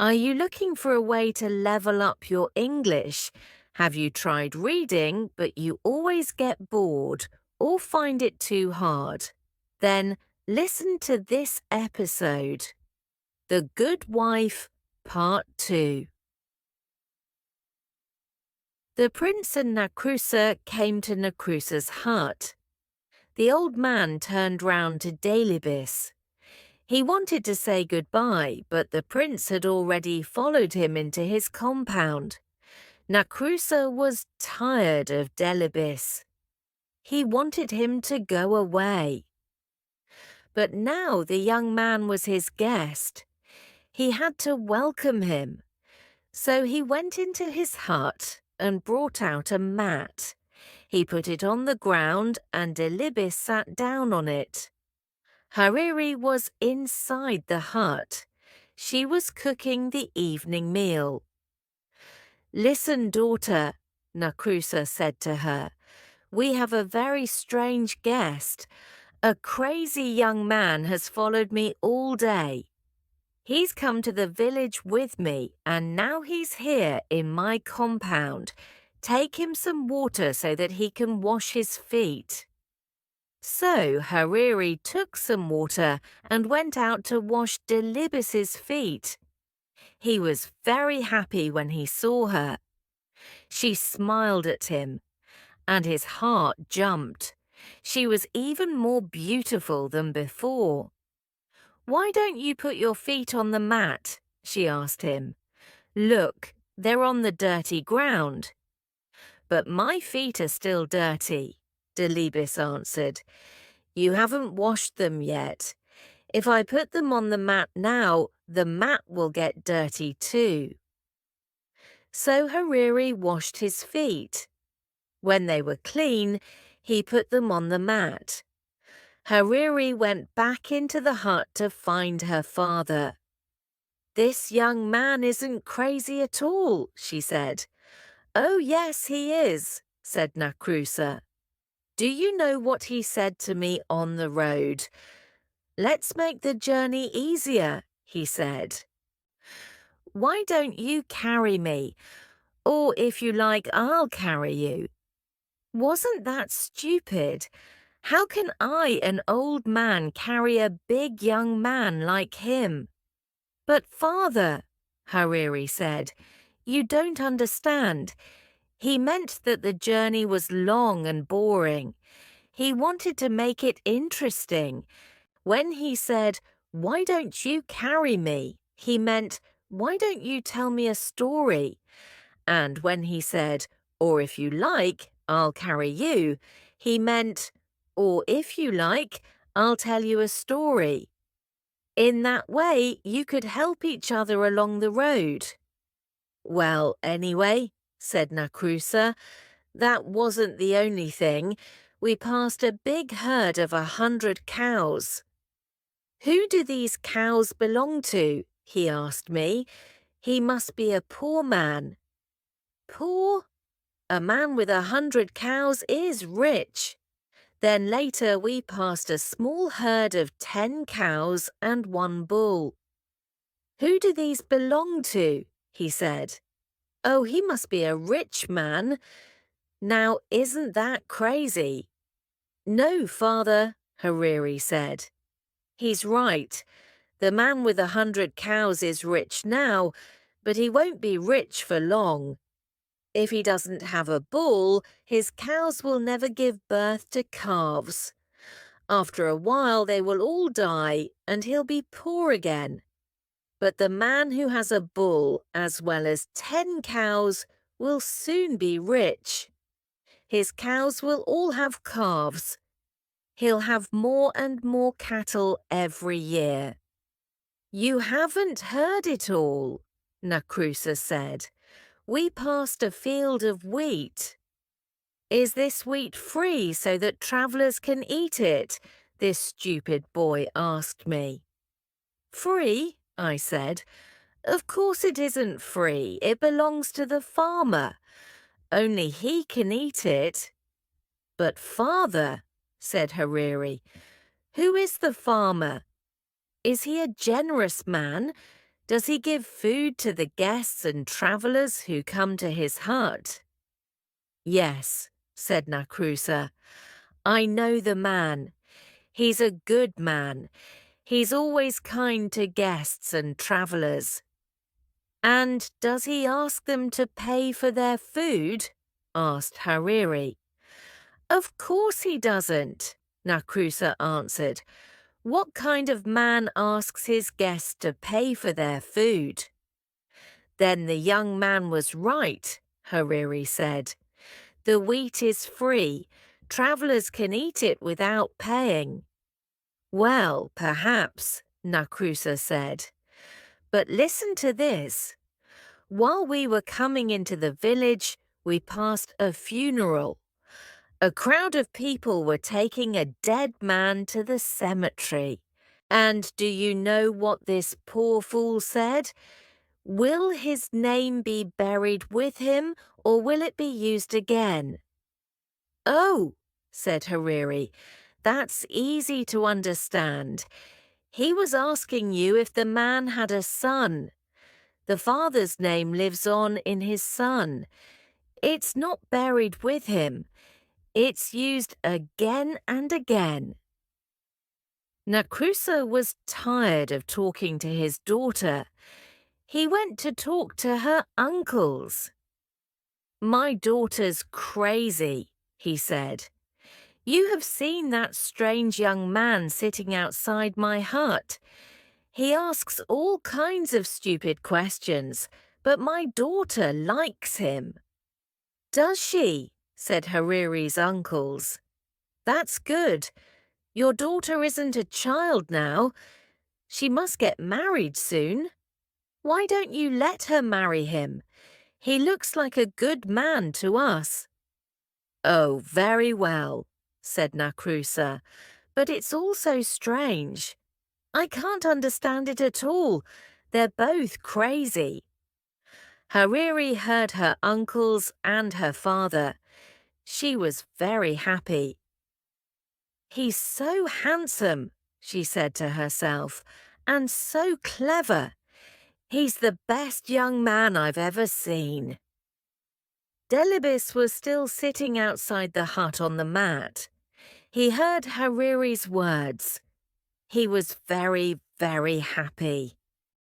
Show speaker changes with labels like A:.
A: Are you looking for a way to level up your English? Have you tried reading, but you always get bored or find it too hard? Then listen to this episode. The Good Wife, Part 2. The prince and Nakrusa came to Nakrusa's hut. The old man turned round to Dalibis. He wanted to say goodbye, but the prince had already followed him into his compound. Nakrusa was tired of Delibis. He wanted him to go away. But now the young man was his guest. He had to welcome him. So he went into his hut and brought out a mat. He put it on the ground and Delibis sat down on it. Hariri was inside the hut. She was cooking the evening meal. "Listen, daughter," Nakrusa said to her. "We have a very strange guest. A crazy young man has followed me all day. He's come to the village with me, and now he's here in my compound. Take him some water so that he can wash his feet." So Hariri took some water and went out to wash Delibis's feet. He was very happy when he saw her. She smiled at him, and his heart jumped. She was even more beautiful than before. "Why don't you put your feet on the mat?" she asked him. "Look, they're on the dirty ground." "But my feet are still dirty," Delibis answered. "You haven't washed them yet. If I put them on the mat now, the mat will get dirty too." So Hariri washed his feet. When they were clean, he put them on the mat. Hariri went back into the hut to find her father. "This young man isn't crazy at all," she said. "Oh, yes, he is," said Nakrusa. "Do you know what he said to me on the road? 'Let's make the journey easier,' he said. 'Why don't you carry me? Or if you like, I'll carry you.' Wasn't that stupid? How can I, an old man, carry a big young man like him?" "But father," Hariri said, "you don't understand. He meant that the journey was long and boring. He wanted to make it interesting. When he said, 'Why don't you carry me?' he meant, 'Why don't you tell me a story?' And when he said, 'Or if you like, I'll carry you,' he meant, 'Or if you like, I'll tell you a story.' In that way, you could help each other along the road." "Well, anyway," said Nakrusa, "that wasn't the only thing. We passed a big herd of 100 cows. 'Who do these cows belong to?' he asked me. 'He must be a poor man.' Poor? A man with 100 cows is rich." Then later we passed a small herd of 10 cows and 1 bull. "Who do these belong to?" he said. "Oh, he must be a rich man. Now, isn't that crazy?" "No, father," Hariri said. "He's right. The man with 100 cows is rich now, but he won't be rich for long. If he doesn't have a bull, his cows will never give birth to calves. After a while they will all die and he'll be poor again. But the man who has a bull as well as 10 cows will soon be rich. His cows will all have calves. He'll have more and more cattle every year." "You haven't heard it all," Nakrusa said. "We passed a field of wheat." "Is this wheat free so that travelers can eat it?" this stupid boy asked me. "Free?" I said. "Of course it isn't free. It belongs to the farmer. Only he can eat it." "But father," said Hariri, "who is the farmer? Is he a generous man? Does he give food to the guests and travelers who come to his hut? Yes, said Nakrusa. I know the man. He's a good man. He's always kind to guests and travelers. And does he ask them to pay for their food? Asked Hariri. Of course he doesn't, Nakrusa answered. What kind of man asks his guests to pay for their food? Then the young man was right, Hariri said. The wheat is free. Travelers can eat it without paying. Well, perhaps, Nakrusa said. But listen to this. While we were coming into the village, we passed a funeral. A crowd of people were taking a dead man to the cemetery. And do you know what this poor fool said? Will his name be buried with him, or will it be used again? Oh, said Hariri, that's easy to understand. He was asking you if the man had a son. The father's name lives on in his son. It's not buried with him. It's used again and again. Nakrusa was tired of talking to his daughter. He went to talk to her uncles. My daughter's crazy, he said. You have seen that strange young man sitting outside my hut. He asks all kinds of stupid questions, but my daughter likes him. Does she? Said Hariri's uncles. That's good. Your daughter isn't a child now. She must get married soon. Why don't you let her marry him? He looks like a good man to us. Oh, very well, said Nakrusa, but it's all so strange. I can't understand it at all. They're both crazy. Hariri heard her uncles and her father. She was very happy. He's so handsome, she said to herself, and so clever. He's the best young man I've ever seen. Delibis was still sitting outside the hut on the mat. He heard Hariri's words. He was very, very happy.